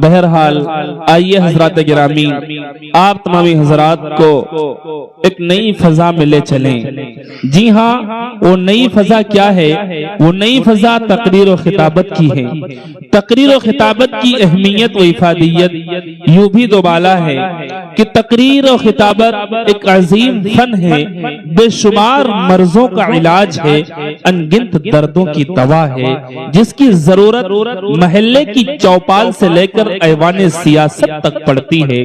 بہرحال آئیے حضرات گرامی، آپ تمامی حضرات کو ایک نئی فضا میں لے چلیں۔ جی ہاں، وہ نئی فضا کیا ہے؟ وہ نئی فضا تقریر و خطابت کی ہے۔ تقریر و خطابت کی اہمیت و افادیت یوں بھی دوبالا ہے کہ تقریر و خطابت ایک عظیم فن ہے، بے شمار مرضوں کا علاج ہے، انگنت دردوں کی دوا ہے، جس کی ضرورت محلے کی چوپال سے لے کر ایوان سیاست تک پڑتی ہے۔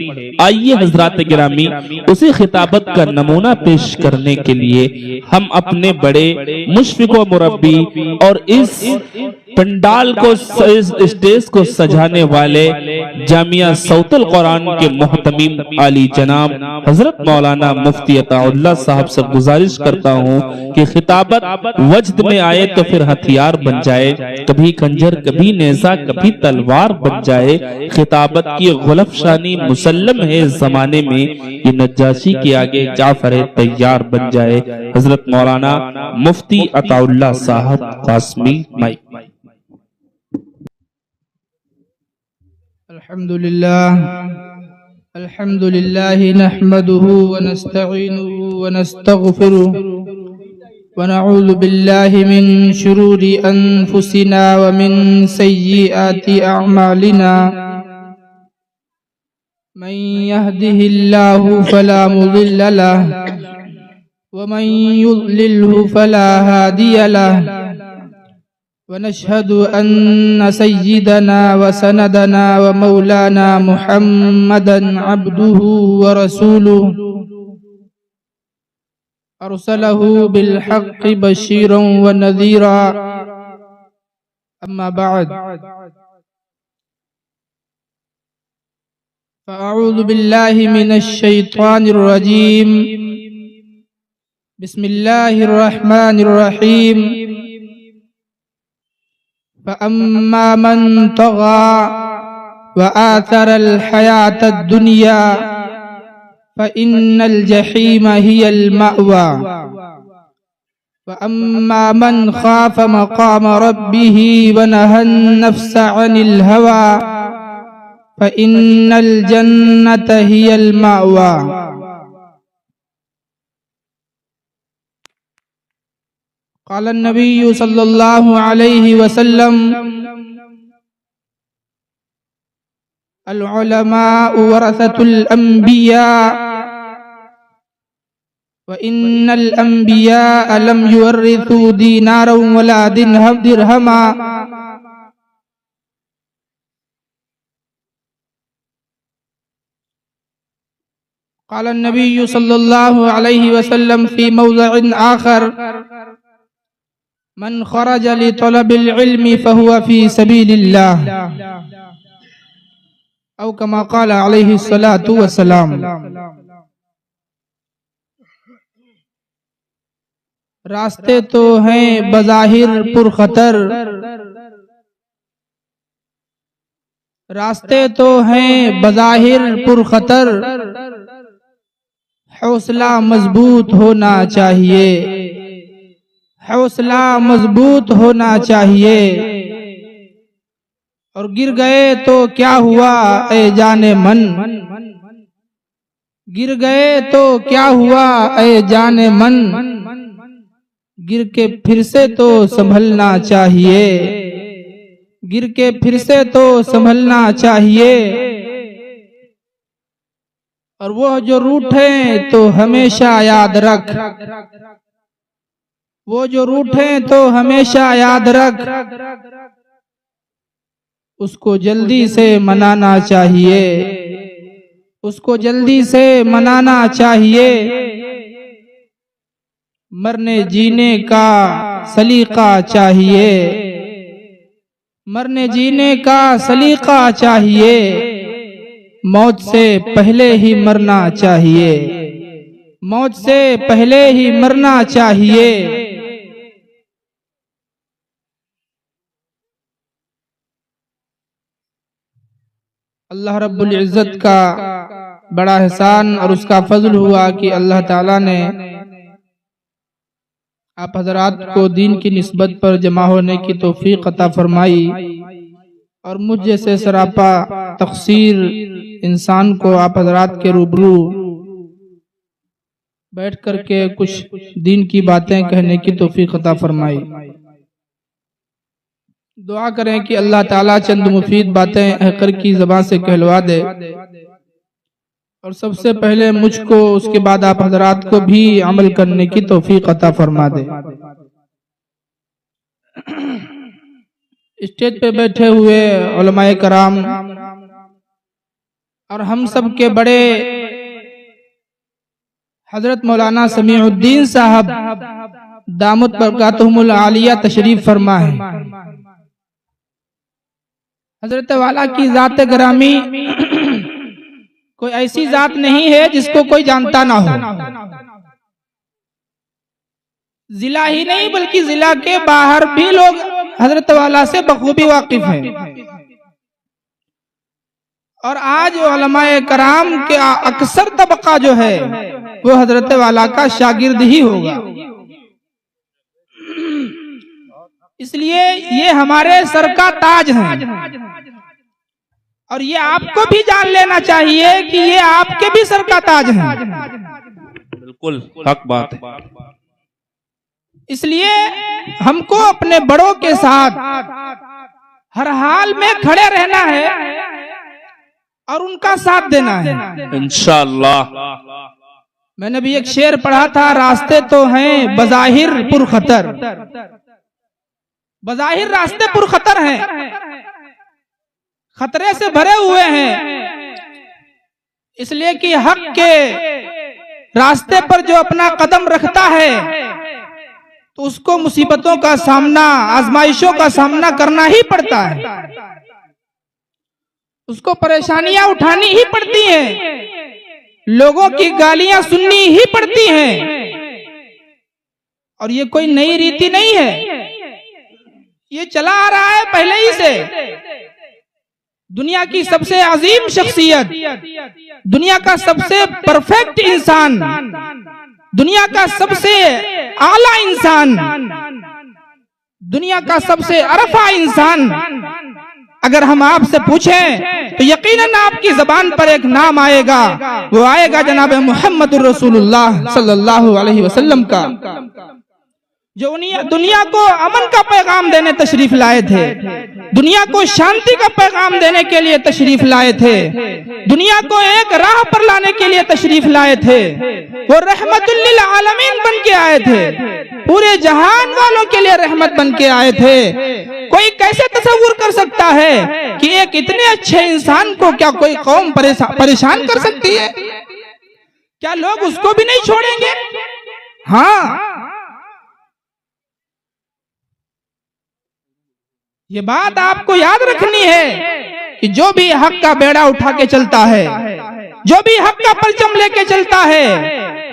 آئیے حضرات گرامی، اسی خطابت کا نمونہ پیش کرنے کے لیے ہم اپنے بڑے مشفق و مربی اور اس پنڈال کو، اس اسٹیج کو سجانے والے جامعہ صوت القرآن کے محتمم عالی جناب حضرت مولانا مفتی عطا اللہ صاحب سے گزارش کرتا ہوں کہ خطابت وجد میں آئے تو پھر ہتھیار بن جائے، کبھی خنجر کبھی نیزہ کبھی تلوار بن جائے۔ خطابت کی غلف شانی مسلم ہے اس زمانے میں، یہ نجاشی کے آگے جعفر تیار بن جائے۔ حضرت مولانا مفتی عطا اللہ صاحب قاسمی مائک۔ الحمد لله نحمده ونستعينه ونستغفره ونعوذ بالله من شرور أنفسنا ومن سيئات أعمالنا، من يهده الله فلا مضل له ومن يضلله فلا هادي له، ونشهد أن سيدنا وسندنا ومولانا محمدا عبده ورسوله، أرسله بالحق بشيرا ونذيرا، أما بعد، فأعوذ بالله من الشيطان الرجيم، بسم الله الرحمن الرحيم، فأما من طغى وآثر الحياة الدنيا فإن الجحيم هي المأوى، وأما من خاف مقام ربه ونهى النفس عن الهوى فإن الجنة هي المأوى۔ قال النبي صلى الله عليه وسلم: العلماء ورثة الأنبياء، وإن الأنبياء لم يورثوا دينارا ولا درهما، قال النبي صلى الله عليه وسلم في موضع آخر: من خرج لطلب العلم فهو في سبيل الله، او كما قال عليه الصلاة والسلام۔ راستے تو ہیں بظاہر پرخطر، راستے تو ہیں بظاہر پرخطر، حوصلہ مضبوط ہونا چاہیے، حوصلہ مضبوط ہونا چاہیے، اور گر گئے تو کیا ہوا اے جان من، گر گئے تو کیا ہوا اے جان من، گر کے پھر سے تو سنبھلنا چاہیے، گر کے پھر سے تو سنبھلنا چاہیے، اور وہ جو روٹھیں تو ہمیشہ یاد رکھ، وہ جو روٹھیں تو ہمیشہ یاد رکھ، اس کو جلدی سے منانا چاہیے، اس کو جلدی سے منانا چاہیے۔ مرنے جینے کا سلیقہ چاہیے، مرنے جینے کا سلیقہ چاہیے، موت سے پہلے ہی مرنا چاہیے، موت سے پہلے ہی مرنا چاہیے۔ اللہ رب العزت کا بڑا احسان اور اس کا فضل ہوا کہ اللہ تعالیٰ نے آپ حضرات کو دین کی نسبت پر جمع ہونے کی توفیق عطا فرمائی۔ اور مجھ جیسے سراپا تقصیر انسان کو آپ حضرات کے روبرو بیٹھ کر کے کچھ دین کی باتیں کہنے کی توفیق عطا فرمائی۔ دعا کریں کہ اللہ تعالیٰ چند مفید باتیں حقر کی زبان سے کہلوا دے، اور سب سے پہلے مجھ کو، اس کے بعد آپ حضرات کو بھی عمل کرنے کی توفیق عطا فرما دے۔ اسٹیج پہ بیٹھے ہوئے علماء کرام اور ہم سب کے بڑے حضرت مولانا سمیع الدین صاحب دامت برکاتہم العالیہ تشریف فرما ہے۔ حضرت والا کی ذات گرامی کوئی ایسی ذات نہیں ہے جس کو کوئی جانتا نہ ہو۔ ضلع ہی نہیں بلکہ ضلع کے باہر بھی لوگ حضرت والا سے بخوبی واقف ہیں، اور آج علماء کرام کے اکثر طبقہ جو ہے وہ حضرت والا کا شاگرد ہی ہوگا۔ اس لیے یہ ہمارے سر کا تاج ہیں، اور یہ آپ کو بھی جان لینا چاہیے کہ یہ آپ کے بھی سر کا تاج ہیں۔ بالکل حق بات ہے۔ اس لیے ہم کو اپنے بڑوں کے ساتھ ہر حال میں کھڑے رہنا ہے اور ان کا ساتھ دینا ہے انشاءاللہ۔ میں نے بھی ایک شعر پڑھا تھا، راستے تو ہیں بظاہر پرخطر، بظاہر راستے پرخطر ہیں، خطرے سے بھرے ہوئے ہیں، اس لیے کہ حق کے راستے پر جو اپنا قدم رکھتا ہے تو اس کو مصیبتوں کا سامنا، آزمائشوں کا سامنا کرنا ہی پڑتا ہے، اس کو پریشانیاں اٹھانی ہی پڑتی ہیں، لوگوں کی گالیاں سننی ہی پڑتی ہیں، اور یہ کوئی نئی ریتی نہیں ہے، یہ چلا آ رہا ہے پہلے ہی سے۔ دنیا کی سب سے عظیم شخصیت، دنیا کا سب سے پرفیکٹ انسان، دنیا کا سب سے اعلیٰ انسان، دنیا کا سب سے عرفہ انسان، اگر ہم آپ سے پوچھیں تو یقیناً آپ کی زبان پر ایک نام آئے گا، وہ آئے گا جناب محمد الرسول اللہ صلی اللہ علیہ وسلم کا، جو دنیا کو امن کا پیغام دینے تشریف لائے تھے، دنیا کو شانتی کا پیغام دینے کے لیے تشریف لائے تھے، دنیا کو ایک راہ پر لانے کے لیے تشریف لائے تھے، وہ رحمت للعالمین بن کے آئے تھے، پورے جہان والوں کے لیے رحمت بن کے آئے تھے۔ کوئی کیسے تصور کر سکتا ہے کہ ایک اتنے اچھے انسان کو کیا کوئی قوم پریشان کر سکتی ہے؟ کیا لوگ اس کو بھی نہیں چھوڑیں گے؟ ہاں، یہ بات آپ کو یاد رکھنی ہے کہ جو بھی حق کا بیڑا اٹھا کے چلتا ہے، جو بھی حق کا پرچم لے کے چلتا ہے،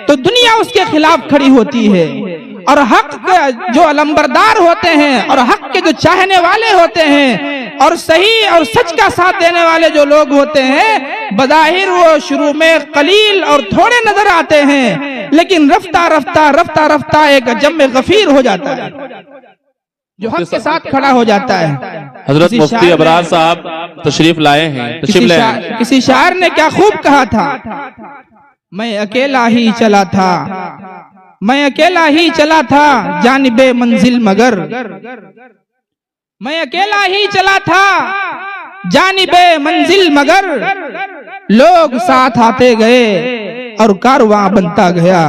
تو دنیا اس کے خلاف کھڑی ہوتی ہے، اور حق کے جو علمبردار ہوتے ہیں اور حق کے جو چاہنے والے ہوتے ہیں اور صحیح اور سچ کا ساتھ دینے والے جو لوگ ہوتے ہیں، بظاہر وہ شروع میں قلیل اور تھوڑے نظر آتے ہیں، لیکن رفتہ رفتہ رفتہ رفتہ ایک جم غفیر ہو جاتا ہے جو حق کے ساتھ کھڑا ہو جاتا ہے۔ حضرت مفتی ابرار صاحب تشریف لائے ہیں، کسی شاعر نے کیا خوب کہا تھا، میں اکیلا ہی چلا تھا، میں اکیلا ہی چلا تھا جانب منزل مگر، میں اکیلا ہی چلا تھا جانب منزل مگر، لوگ ساتھ آتے گئے اور کارواں بنتا گیا،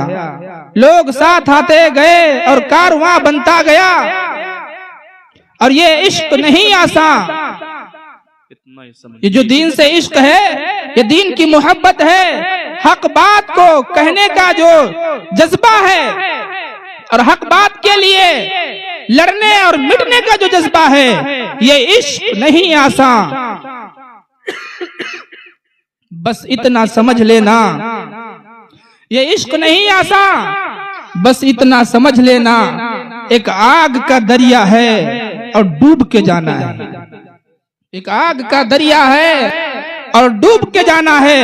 لوگ ساتھ آتے گئے اور کارواں بنتا گیا، اور یہ عشق نہیں آسان، یہ جو دین سے عشق ہے، یہ دین کی محبت ہے، حق بات کو کہنے کا جو جذبہ ہے اور حق بات کے لیے لڑنے اور مٹنے کا جو جذبہ ہے، یہ عشق نہیں آسان۔ بس اتنا سمجھ لینا، یہ عشق نہیں آسان، بس اتنا سمجھ لینا، ایک آگ کا دریا ہے اور ڈوب کے جانا ہے، ایک آگ کا دریا ہے اور ڈوب کے جانا ہے،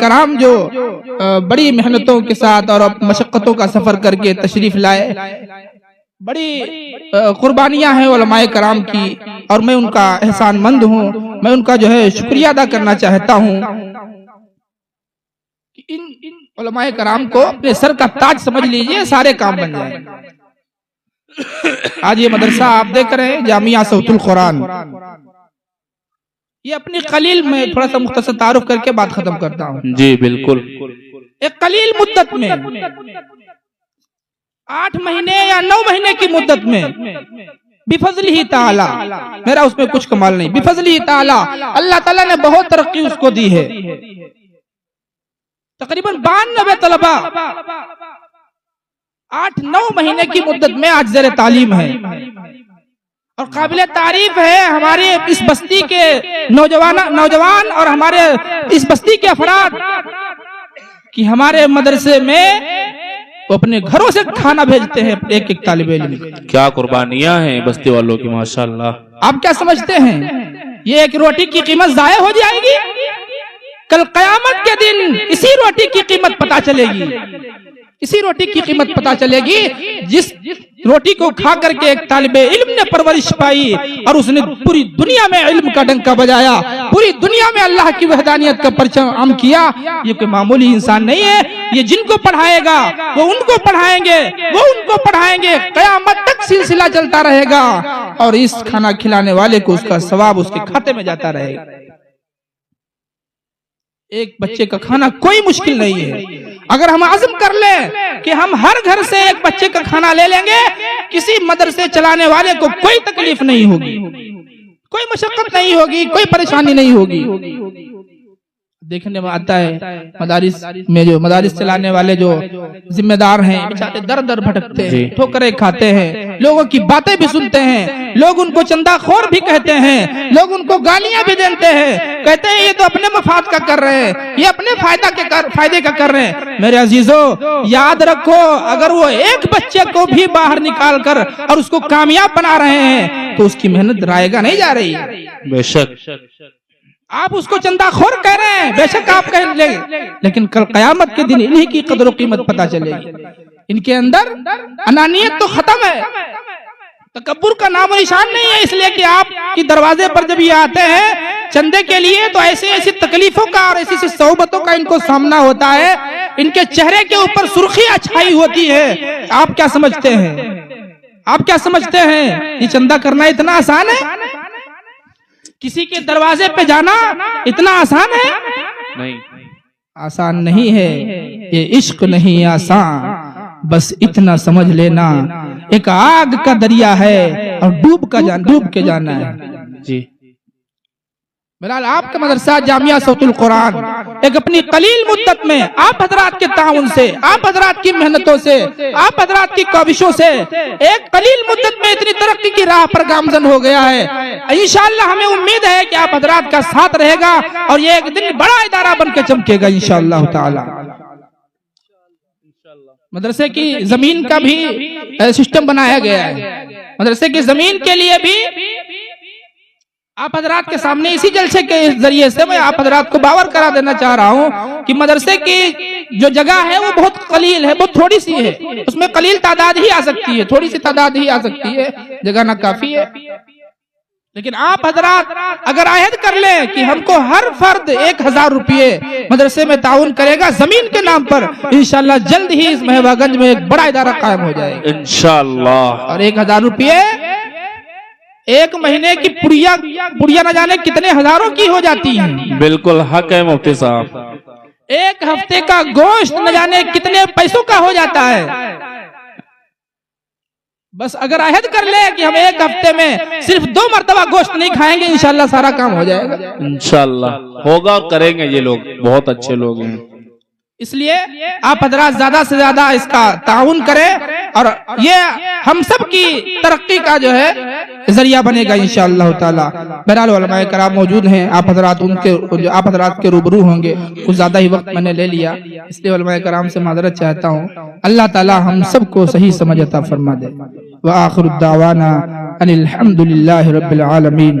کرام جو بڑی محنتوں کے ساتھ اور مشقتوں کا سفر کر کے تشریف لائے، بڑی قربانیاں ہیں علماء کرام کی، اور میں ان کا احسان مند ہوں، میں ان کا جو ہے شکریہ ادا کرنا چاہتا ہوں کہ ان علماء کرام کو اپنے سر کا تاج سمجھ لیجئے، سارے کام بن جائیں۔ آج یہ مدرسہ آپ دیکھ رہے ہیں جامعہ صوت القرآن، یہ اپنی قلیل میں تھوڑا سا مختصر تعارف کر کے بات ختم کرتا ہوں۔ جی بالکل، ایک قلیل مدت میں 8 مہینے یا 9 مہینے کی مدت میں بفضلہ تعالی، میرا اس میں کچھ کمال نہیں، بفضلہ تعالی اللہ تعالیٰ نے بہت ترقی اس کو دی ہے۔ تقریباً 92 طلبہ 8-9 مہینے کی مدت میں آج زیر تعلیم ہے، اور قابل تعریف ہے ہمارے اس بستی کے نوجوان اور ہمارے اس بستی کے افراد کہ ہمارے مدرسے میں وہ اپنے گھروں سے کھانا بھیجتے ہیں ایک ایک طالب علم۔ کیا قربانیاں ہیں بستی والوں کی، ماشاءاللہ۔ آپ کیا سمجھتے ہیں یہ ایک روٹی کی قیمت ضائع ہو جائے گی؟ کل قیامت کے دن اسی روٹی کی قیمت پتہ چلے گی، اسی روٹی کی قیمت پتہ چلے گی جس روٹی کو کھا کر کے ایک طالب علم نے پرورش پائی اور اس نے پوری دنیا میں علم کا ڈنکا بجایا، پوری دنیا میں اللہ کی وحدانیت کا پرچم عام کیا۔ یہ کوئی معمولی انسان نہیں ہے، یہ جن کو پڑھائے گا وہ ان کو پڑھائیں گے، وہ ان کو پڑھائیں گے، قیامت تک سلسلہ چلتا رہے گا، اور اس کھانا کھلانے والے کو اس کا ثواب اس کے کھاتے میں جاتا رہے گا۔ ایک بچے کا کھانا کوئی مشکل نہیں ہے، اگر ہم عزم کر لیں کہ ہم ہر گھر سے ایک بچے کا کھانا لے لیں گے، کسی مدرسے چلانے والے کو کوئی تکلیف نہیں ہوگی، کوئی مشقت نہیں ہوگی، کوئی پریشانی نہیں ہوگی۔ دیکھنے میں آتا ہے مدارس میں جو مدارس چلانے والے جو ذمہ دار ہیں بیچارے در در بھٹکتے ہیں، ٹھوکریں کھاتے ہیں، لوگوں کی باتیں بھی سنتے ہیں، لوگ ان کو چندہ خور بھی کہتے ہیں، لوگ ان کو گالیاں بھی دیتے ہیں، کہتے ہیں یہ تو اپنے مفاد کا کر رہے ہیں، یہ اپنے فائدے کا کر رہے ہیں۔ میرے عزیزو یاد رکھو، اگر وہ ایک بچے کو بھی باہر نکال کر اور اس کو کامیاب بنا رہے ہیں تو اس کی محنت رائے گا نہیں جا رہی ہے۔ بے شک آپ اس کو چندہ خور کہہ رہے ہیں، بے شک آپ کہہ لیں، لیکن کل قیامت کے دن انہی کی قدر و قیمت پتہ چلے گی۔ ان کے اندر انانیت تو ختم ہے، تکبر کا نام و نشان نہیں ہے، اس لیے کہ آپ کی دروازے پر جب یہ آتے ہیں چندے کے لیے تو ایسی تکلیفوں کا اور ایسی صعوبتوں کا ان کو سامنا ہوتا ہے، ان کے چہرے کے اوپر سرخی چھائی ہوتی ہے۔ آپ کیا سمجھتے ہیں، آپ کیا سمجھتے ہیں یہ چندہ کرنا اتنا آسان ہے؟ کسی کے دروازے پہ جانا اتنا آسان ہے؟ نہیں، آسان نہیں ہے، یہ عشق نہیں آسان، بس اتنا سمجھ لینا ایک آگ کا دریا ہے اور ڈوب کے جانا ہے۔ جی بلال آپ کا مدرسہ جامعہ صوت القرآن ایک اپنی قلیل مدت میں آپ حضرات کے تعاون سے، آپ حضرات کی محنتوں سے، آپ حضرات کی کوششوں سے ایک قلیل مدت میں اتنی ترقی کی راہ پر گامزن ہو گیا ہے۔ انشاءاللہ ہمیں امید ہے کہ آپ حضرات کا ساتھ رہے گا اور یہ ایک دن بڑا ادارہ بن کے چمکے گا انشاءاللہ تعالی۔ مدرسے کی زمین کا بھی سسٹم بنایا گیا ہے، مدرسے کی زمین کے لیے بھی آپ حضرات کے سامنے اسی جلسے کے ذریعے سے میں آپ حضرات کو باور کرا دینا چاہ رہا ہوں کہ مدرسے کی جو جگہ ہے وہ بہت قلیل ہے، بہت تھوڑی سی ہے، اس میں قلیل تعداد ہی آ سکتی ہے، تھوڑی سی تعداد ہی آ سکتی ہے، جگہ نہ کافی ہے۔ لیکن آپ حضرات اگر عہد کر لیں کہ ہم کو ہر فرد 1000 روپے مدرسے میں تعاون کرے گا زمین کے نام پر، انشاءاللہ جلد ہی اس مہبہ گنج میں ایک بڑا ادارہ قائم ہو جائے گا انشاءاللہ۔ اور 1000 روپے ایک مہینے کی پڑیا نہ جانے کتنے ہزاروں کی ہو جاتی ہیں۔ بالکل حق ہے مفتی صاحب، ایک ہفتے کا گوشت نہ جانے کتنے پیسوں کا ہو جاتا ہے۔ بس اگر عہد کر لے کہ ہم ایک ہفتے میں صرف 2 مرتبہ گوشت نہیں کھائیں گے انشاءاللہ سارا کام ہو جائے گا انشاءاللہ ہوگا، اور کریں گے، یہ لوگ بہت اچھے لوگ ہیں۔ اس لیے آپ حضرات زیادہ سے زیادہ اس کا تعاون کریں اور یہ ہم سب کی ترقی کا جو ہے ذریعہ بنے گا انشاءاللہ تعالی۔ بہرحال علماء کرام موجود ہیں، آپ حضرات کے روبرو ہوں گے، کچھ زیادہ ہی وقت میں نے لے لیا، اس لیے علماء کرام سے معذرت چاہتا ہوں۔ اللہ تعالی ہم سب کو صحیح سمجھ عطا فرما دے۔ وآخر الدعوانا ان الحمدللہ رب العالمین۔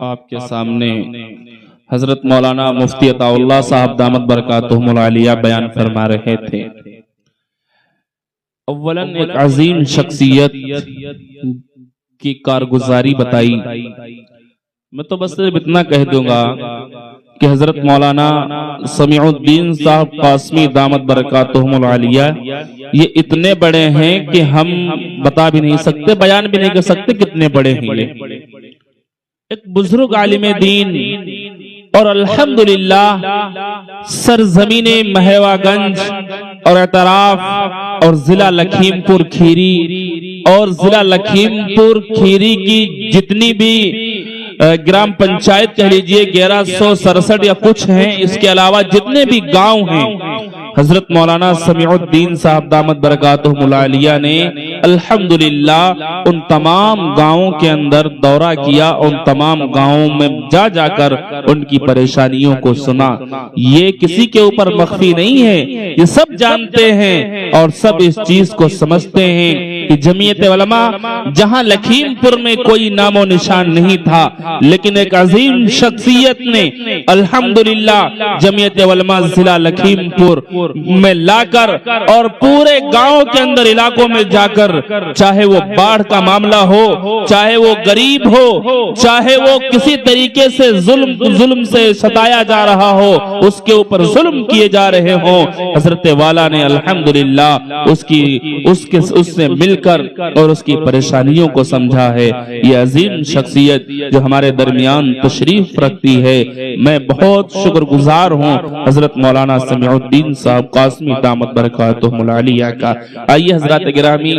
آپ کے سامنے حضرت مولانا مفتی عطا اللہ صاحب دامت برکاتہم العالیہ بیان فرما رہے تھے۔ اولاً ایک عظیم شخصیت کی کارگزاری بتائی۔ میں تو بس صرف اتنا کہہ دوں گا کہ حضرت مولانا سمیع الدین صاحب قاسمی دامت برکاتہم العالیہ یہ اتنے بڑے ہیں کہ ہم بتا بھی نہیں سکتے، بیان بھی نہیں کر سکتے کتنے بڑے ہیں یہ۔ ایک بزرگ عالم دین اور الحمدللہ سرزمین مہیوا گنج اور اعتراف اور ضلع لکھیم پور کھیری اور ضلع لکھیم پور کھیری کی جتنی بھی گرام پنچایت کہہ لیجئے 1167 یا کچھ ہیں، اس کے علاوہ جتنے بھی گاؤں ہیں، حضرت مولانا سمیع الدین صاحب دامت برکاتہم العالیہ نے الحمدللہ ان تمام گاؤں کے اندر دورہ کیا، ان تمام گاؤں میں جا جا کر ان کی پریشانیوں کو سنا۔ یہ کسی کے اوپر مخفی نہیں ہے، یہ سب جانتے ہیں اور سب اس چیز کو سمجھتے ہیں کہ جمعیت علماء جہاں لکھیم پور میں کوئی نام و نشان نہیں تھا، لیکن ایک عظیم شخصیت نے الحمدللہ جمعیت علماء ضلع لکھیم پور میں لا کر اور پورے گاؤں کے اندر علاقوں میں جا کر، چاہے وہ باڑھ کا معاملہ ہو، چاہے وہ غریب ہو، چاہے وہ کسی طریقے سے ظلم سے ستایا جا رہا ہو، اس کے اوپر ظلم کیے جا رہے ہوں، حضرت والا نے الحمدللہ اس سے مل کر اور اس کی پریشانیوں کو سمجھا ہے۔ یہ عظیم شخصیت جو ہمارے درمیان تشریف رکھتی ہے، میں بہت شکر گزار ہوں حضرت مولانا سمیع الدین صاحب قاسمی دامت برکاتہم العالیہ کا۔ آئیے حضرات گرامی